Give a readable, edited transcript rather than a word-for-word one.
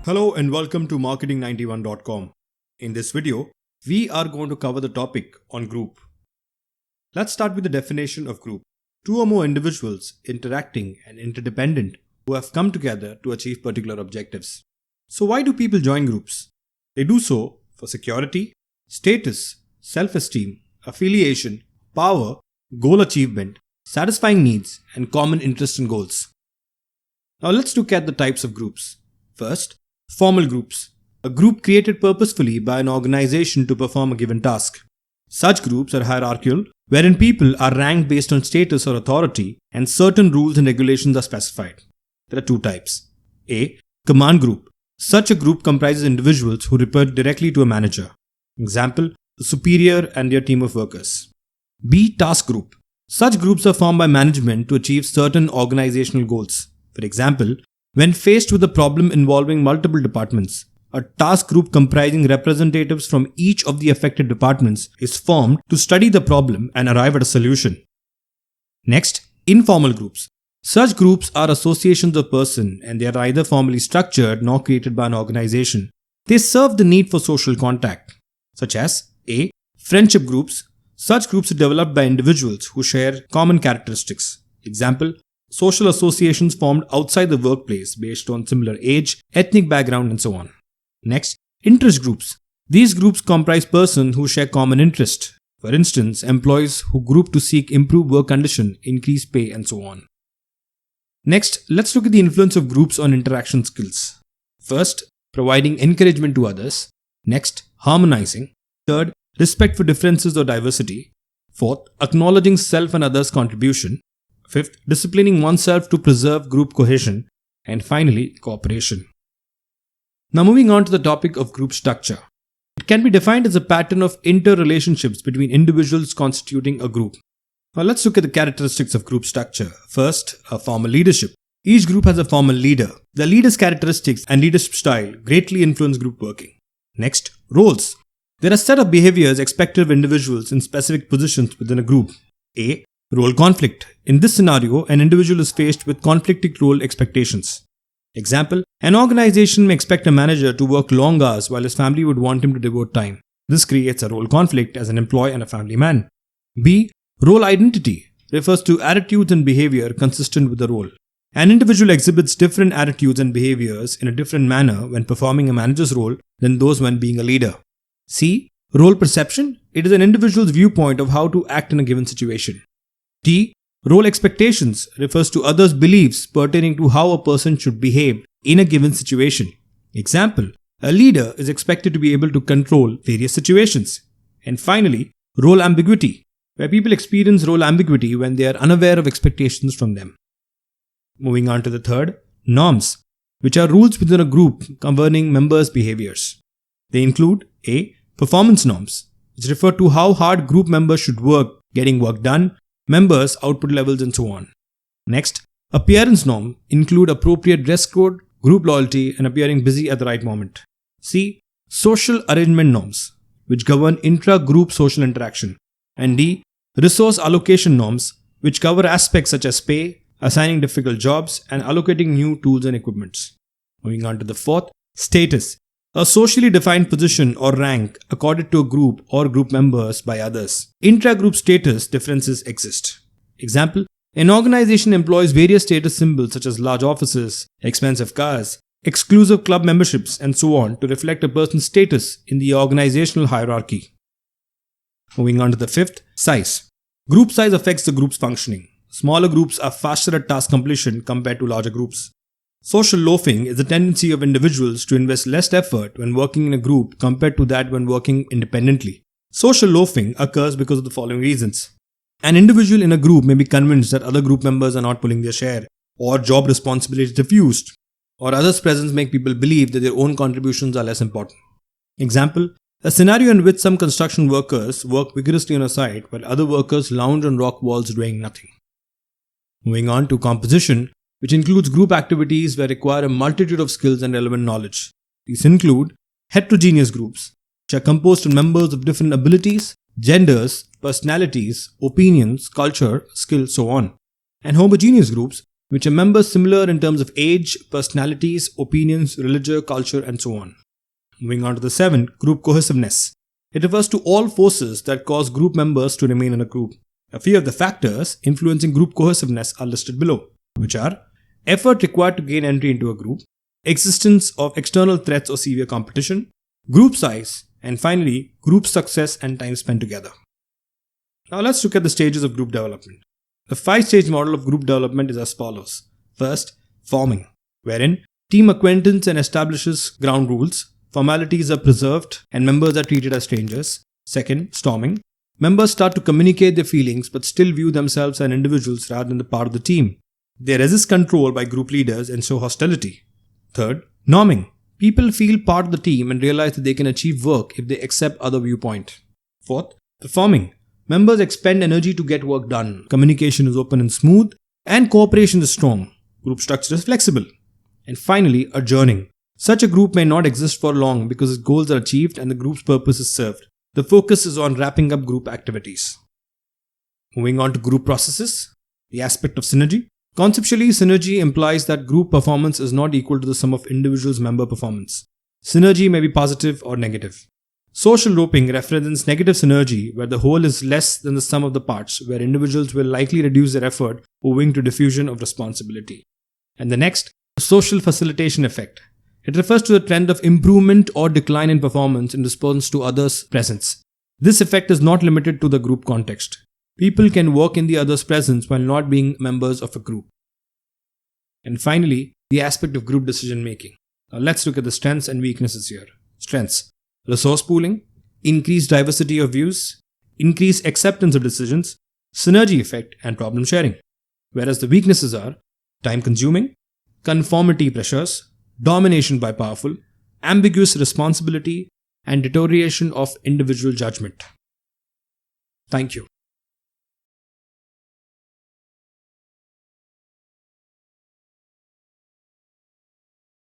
Hello and welcome to marketing91.com. In this video, we are going to cover the topic on group. Let's start with the definition of group. Two or more individuals interacting and interdependent who have come together to achieve particular objectives. So why do people join groups? They do so for security, status, self-esteem, affiliation, power, goal achievement, satisfying needs, and common interests and goals. Now let's look at the types of groups. First, formal groups. A group created purposefully by an organization to perform a given task. Such groups are hierarchal, wherein people are ranked based on status or authority and certain rules and regulations are specified. There are two types. A. Command group. Such a group comprises individuals who report directly to a manager. Example, the superior and their team of workers. B. Task group. Such groups are formed by management to achieve certain organizational goals. For example, when faced with a problem involving multiple departments, a task group comprising representatives from each of the affected departments is formed to study the problem and arrive at a solution. Next, informal groups. Such groups are associations of persons and they are neither formally structured nor created by an organization. They serve the need for social contact, such as A. Friendship groups. Such groups are developed by individuals who share common characteristics. Example, social associations formed outside the workplace based on similar age, ethnic background, and so on. Next, interest groups. These groups comprise persons who share common interest. For instance, employees who group to seek improved work condition, increased pay, and so on. Next, let's look at the influence of groups on interaction skills. First, providing encouragement to others. Next, harmonizing. Third, respect for differences or diversity. Fourth, acknowledging self and others' contribution. Fifth, disciplining oneself to preserve group cohesion. And finally, cooperation. Now moving on to the topic of group structure. It can be defined as a pattern of interrelationships between individuals constituting a group. Now let's look at the characteristics of group structure. First, a formal leadership. Each group has a formal leader. The leader's characteristics and leadership style greatly influence group working. Next, roles. There are a set of behaviors expected of individuals in specific positions within a group. A. Role conflict. In this scenario, an individual is faced with conflicting role expectations. Example, an organization may expect a manager to work long hours while his family would want him to devote time. This creates a role conflict as an employee and a family man. B. Role identity refers to attitudes and behavior consistent with the role. An individual exhibits different attitudes and behaviors in a different manner when performing a manager's role than those when being a leader. C. Role perception. It is an individual's viewpoint of how to act in a given situation. D. Role expectations refers to others' beliefs pertaining to how a person should behave in a given situation. Example, a leader is expected to be able to control various situations. And finally, role ambiguity, where people experience role ambiguity when they are unaware of expectations from them. Moving on to the third, norms, which are rules within a group governing members' behaviors. They include A. Performance norms, which refer to how hard group members should work getting work done, members' output levels, and so on. Next, appearance norms include appropriate dress code, group loyalty, and appearing busy at the right moment. C. Social arrangement norms, which govern intra-group social interaction. And D. Resource allocation norms, which cover aspects such as pay, assigning difficult jobs, and allocating new tools and equipments. Moving on to the fourth, status. A socially defined position or rank accorded to a group or group members by others. Intra-group status differences exist. Example, an organization employs various status symbols such as large offices, expensive cars, exclusive club memberships, and so on to reflect a person's status in the organizational hierarchy. Moving on to the fifth, size. Group size affects the group's functioning. Smaller groups are faster at task completion compared to larger groups. Social loafing is the tendency of individuals to invest less effort when working in a group compared to that when working independently. Social loafing occurs because of the following reasons. An individual in a group may be convinced that other group members are not pulling their share, or job responsibilities diffused, or others' presence make people believe that their own contributions are less important. Example, a scenario in which some construction workers work vigorously on a site while other workers lounge on rock walls doing nothing. Moving on to composition, which includes group activities that require a multitude of skills and relevant knowledge. These include heterogeneous groups, which are composed of members of different abilities, genders, personalities, opinions, culture, skills, so on. And homogeneous groups, which are members similar in terms of age, personalities, opinions, religion, culture, and so on. Moving on to the 7, group cohesiveness. It refers to all forces that cause group members to remain in a group. A few of the factors influencing group cohesiveness are listed below, which are effort required to gain entry into a group, existence of external threats or severe competition, group size, and finally, group success and time spent together. Now let's look at the stages of group development. The 5-stage model of group development is as follows. First, forming, wherein team acquaintance and establishes ground rules, formalities are preserved, and members are treated as strangers. Second, storming. Members start to communicate their feelings but still view themselves as individuals rather than the part of the team. They resist control by group leaders and show hostility. Third, norming. People feel part of the team and realize that they can achieve work if they accept other viewpoint. Fourth, performing. Members expend energy to get work done. Communication is open and smooth, and cooperation is strong. Group structure is flexible. And finally, adjourning. Such a group may not exist for long because its goals are achieved and the group's purpose is served. The focus is on wrapping up group activities. Moving on to group processes, the aspect of synergy. Conceptually, synergy implies that group performance is not equal to the sum of individuals' member performance. Synergy may be positive or negative. Social roping represents negative synergy, where the whole is less than the sum of the parts, where individuals will likely reduce their effort owing to diffusion of responsibility. And the next, social facilitation effect. It refers to the trend of improvement or decline in performance in response to others' presence. This effect is not limited to the group context. People can work in the other's presence while not being members of a group. And finally, the aspect of group decision making. Now let's look at the strengths and weaknesses here. Strengths: resource pooling, increased diversity of views, increased acceptance of decisions, synergy effect, and problem sharing. Whereas the weaknesses are time consuming, conformity pressures, domination by powerful, ambiguous responsibility, and deterioration of individual judgment. Thank you.